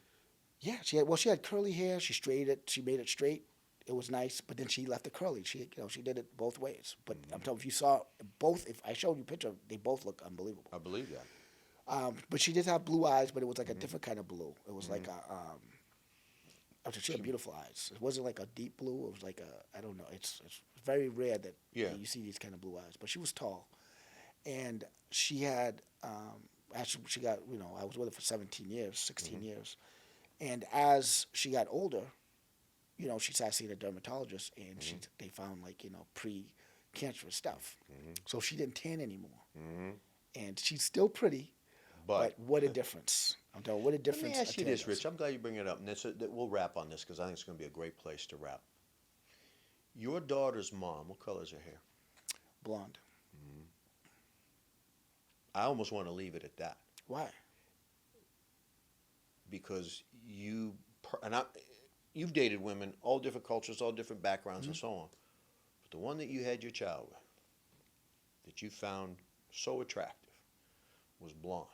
Yeah, she had curly hair. She straightened it. She made it straight. It was nice, but then she left it curly. She did it both ways. But I'm telling you, if you saw both, if I showed you a picture, they both look unbelievable. I believe that. But she did have blue eyes, but it was like a different kind of blue. It was like a she had beautiful eyes. It wasn't like a deep blue. It was like I don't know. It's very rare that you see these kind of blue eyes. But she was tall, and she had actually she got I was with her for 17 years, 16 years, and as she got older, she started seeing a dermatologist, and they found pre-cancerous stuff. So she didn't tan anymore, and she's still pretty. But what a difference! I'm telling you, what a difference. Let me ask you this, does. Rich. I'm glad you bring it up, and we'll wrap on this because I think it's going to be a great place to wrap. Your daughter's mom, what color is her hair? Blonde. I almost want to leave it at that Why? because you've dated women, all different cultures, all different backgrounds, and so on. But the one that you had your child with, that you found so attractive, was blonde.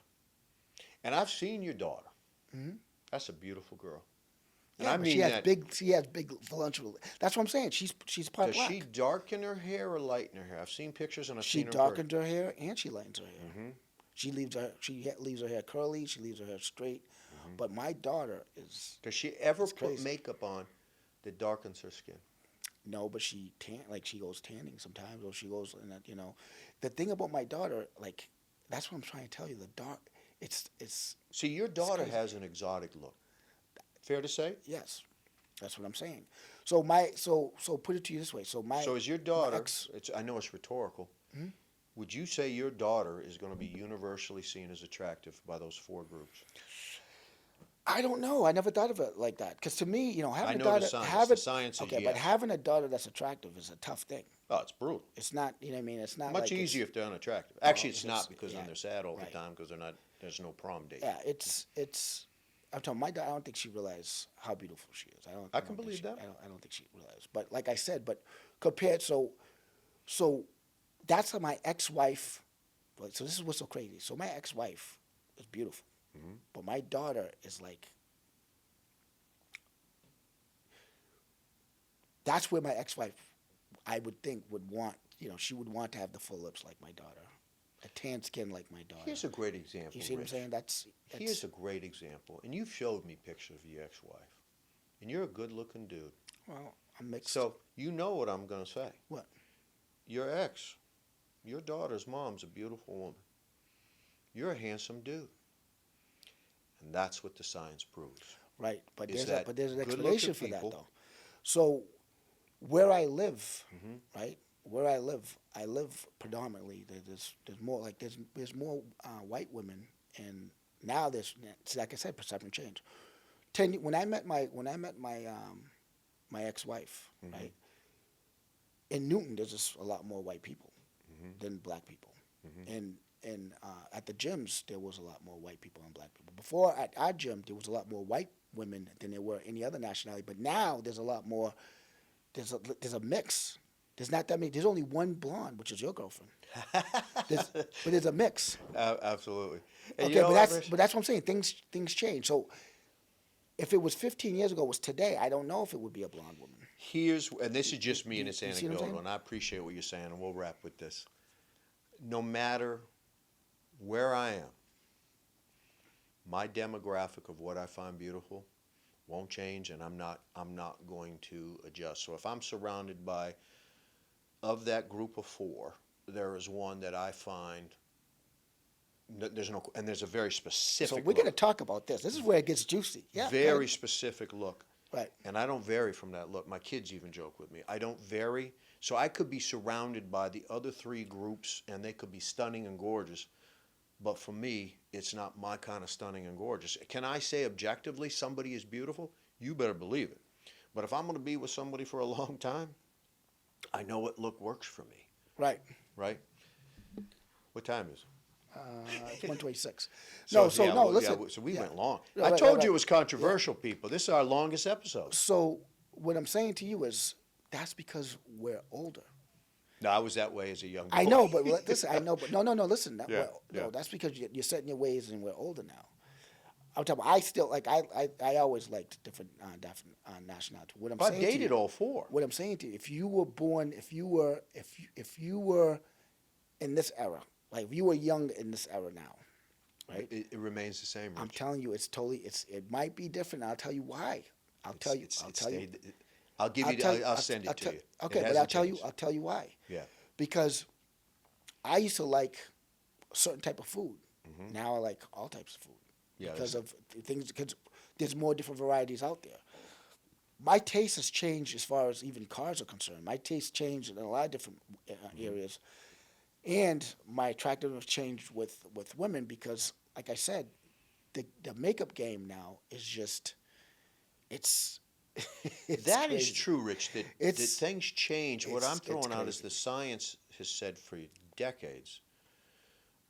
And I've seen your daughter. That's a beautiful girl. And Yeah, I but mean she has big voluptuous. That's what I'm saying. She's part Does black. she darken her hair or lighten her hair? I've seen pictures and I've She seen her. darkened her hair and she lightens her hair. She leaves her hair curly. She leaves her hair straight. But my daughter is Does she ever put crazy. makeup on that darkens her skin? no, but she she goes tanning sometimes, or she goes in that The thing about my daughter, that's what I'm trying to tell you. The dark, it's See, your daughter crazy. has an exotic look. Fair to say? yes, that's what I'm saying. So put it to you this way. So So is your daughter, ex- I know it's rhetorical, would you say your daughter is going to be universally seen as attractive by those four groups? I don't know. I never thought of it like that. Because to me, having I a know daughter, the science. having The science is okay, yes. but having a daughter that's attractive is a tough thing. Oh, it's brutal. It's not. You know what I mean? It's not Much like easier if they're unattractive. Actually, it's it's- not because then yeah, they're sad all right. the time because there's no prom date. Yeah, it's. I'm telling my daughter. I don't think she realizes how beautiful she is. I can don't think believe she- that. I don't think she realizes. But like I said, compared, so that's how my ex-wife. So this is what's so crazy. So my ex-wife is beautiful, but my daughter is like. That's where my ex-wife, I would think, would want. She would want to have the full lips like my daughter, a tan skin like my daughter. Here's a great example. You see what I'm Rich. saying? Here's a great example. And you've showed me pictures of your ex-wife. And you're a good-looking dude. Well, I'm mixed. So you know what I'm going to say. What? Your ex, your daughter's mom's a beautiful woman. You're a handsome dude. And that's what the science proves. Right, but Is there's that an good-looking explanation for that people- though. So where I live, right? Where I live predominantly. There's more there's more white women, and now there's, like I said, perception change. When I met my my ex-wife, right? In Newton, there's just a lot more white people than black people, and at the gyms there was a lot more white people and black people. Before at our gym, there was a lot more white women than there were any other nationality. But now there's a lot more. There's a mix. There's not that many. There's only one blonde, which is your girlfriend. But there's a mix. Absolutely. And Okay, you know but what, that's Rich? what I'm saying. Things change. So if it was 15 years ago, was today, I don't know if it would be a blonde woman. And this is just me and it's You see what I'm anecdotal, saying? and I appreciate what you're saying, and we'll wrap with this. No matter where I am, my demographic of what I find beautiful won't change, and I'm not going to adjust. So if I'm surrounded by, of that group of four, there is one that I find there's a very specific So we're look. going to talk about this. This is where it gets juicy. Yeah. Very specific look. Right. And I don't vary from that look. My kids even joke with me. I don't vary. So I could be surrounded by the other three groups, and they could be stunning and gorgeous. But for me, it's not my kind of stunning and gorgeous. Can I say objectively somebody is beautiful? You better believe it. But if I'm going to be with somebody for a long time, I know what look works for me, Right. right? What time is it? It's 126. So, No, so yeah, no, well, listen. so we yeah. went long. Right, I right, told right, you it right. was controversial, people. This is our longest episode. So what I'm saying to you is that's because we're older. No, I was that way as a young boy. I know, but listen, I know, but no, listen. Yeah, No, yeah. that's because you're setting your ways and we're older now. I'm talking. I still like. I always liked different nationalities. What I'm I saying to dated you, all four. What I'm saying to you, if you were born, if you were in this era, like if you were young in this era now, right? It remains the same, Rich. I'm telling you, it might be different. I'll tell you why. I'll tell you. I'll give you. I'll send it to you. Okay, It but hasn't changed. I'll tell you why. Yeah. Because I used to like a certain type of food. Now I like all types of food. Yeah, Because of things, because there's more different varieties out there. My taste has changed as far as even cars are concerned. My taste changed in a lot of different areas, and my attractiveness changed with women because, like I said, the makeup game now is just it's. It's That is crazy. true, Rich. That things change. What I'm it's throwing out is crazy. the science has said for decades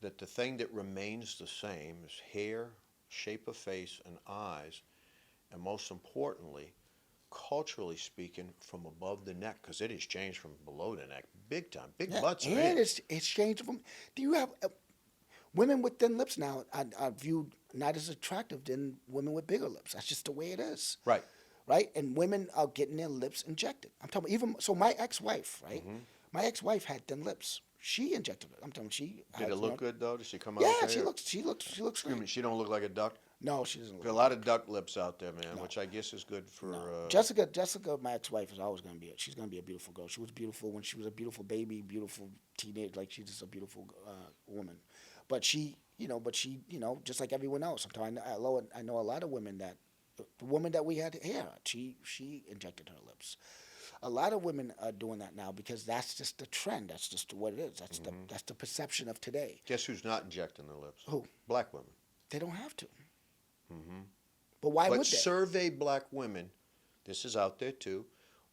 that the thing that remains the same is hair, shape of face, and eyes, and most importantly, culturally speaking, from above the neck, because it has changed from below the neck, big time. Big butts are and in. it's changed from. Do you have women with thin lips now? Are viewed not as attractive than women with bigger lips. That's just the way it is. Right. Right, and women are getting their lips injected. I'm talking even so. My ex-wife, right? My ex-wife had thin lips. She injected it. I'm telling you, Did it look good though? Did she come out Yeah, okay? she looks Excuse me, great. she don't look like a duck. No, she doesn't look. Got a lot of duck lips out there, man, which I guess is good for. Jessica, my ex-wife, is always going to be. She's going to be a beautiful girl. She was beautiful when she was a beautiful baby, beautiful teenage. Like she's just a beautiful woman. But she, just like everyone else. I know a lot of women that. The woman that we had here, she injected her lips. A lot of women are doing that now because that's just the trend. That's just what it is. That's the perception of today. Guess who's not injecting their lips? Who? Black women. They don't have to. But why But would they? survey black women. This is out there too.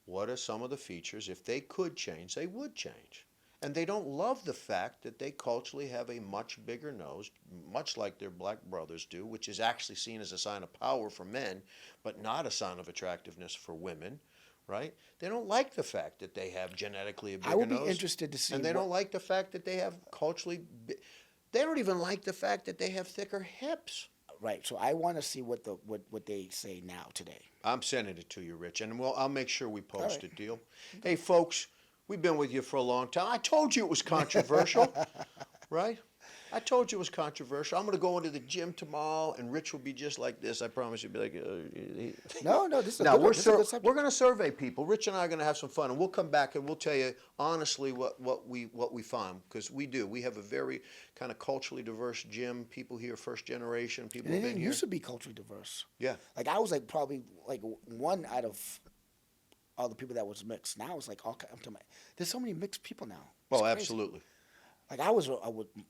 What are some of the features? If they could change, they would change. And they don't love the fact that they culturally have a much bigger nose, much like their black brothers do, which is actually seen as a sign of power for men, but not a sign of attractiveness for women, right? They don't like the fact that they have genetically a bigger I would be nose. interested to see. And they don't like the fact that they have culturally. They don't even like the fact that they have thicker hips. Right. So I want to see what they say now today. I'm sending it to you, Rich, and I'll make sure we post right. it, deal? Hey, folks, we've been with you for a long time. I told you it was controversial, right? I told you it was controversial. I'm going to go into the gym tomorrow, and Rich will be just like this. I promise you'll be like... No, this is a Now, good, this is a good subject. we're going to survey people. Rich and I are going to have some fun, and we'll come back and we'll tell you honestly what we find, because we do. We have a very kind of culturally diverse gym. People here, first generation, people And have it been didn't here. used to be culturally diverse. Yeah. Like I was like probably like one out of all the people that was mixed. Now it's like I'm talking about, there's so many mixed people now. It's Oh, crazy. absolutely. Like I was a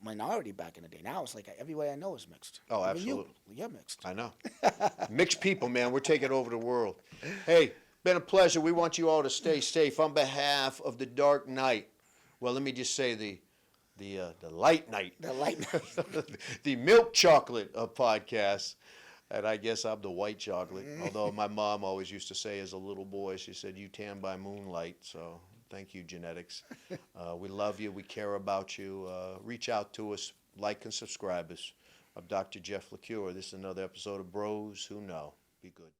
minority back in the day. Now it's like everybody I know is mixed. Oh, Even absolutely. You're mixed. I know. Mixed people, man. We're taking over the world. Hey, been a pleasure. We want you all to stay safe. On behalf of the Dark Knight, well, let me just say the Light Night, The light. the Milk Chocolate of podcasts, and I guess I'm the white chocolate. Although my mom always used to say as a little boy, she said, "You tan by moonlight." So thank you, genetics. We love you. We care about you. Reach out to us. Like and subscribe us. I'm Dr. Jeff LaCure. This is another episode of Bros Who Know. Be good.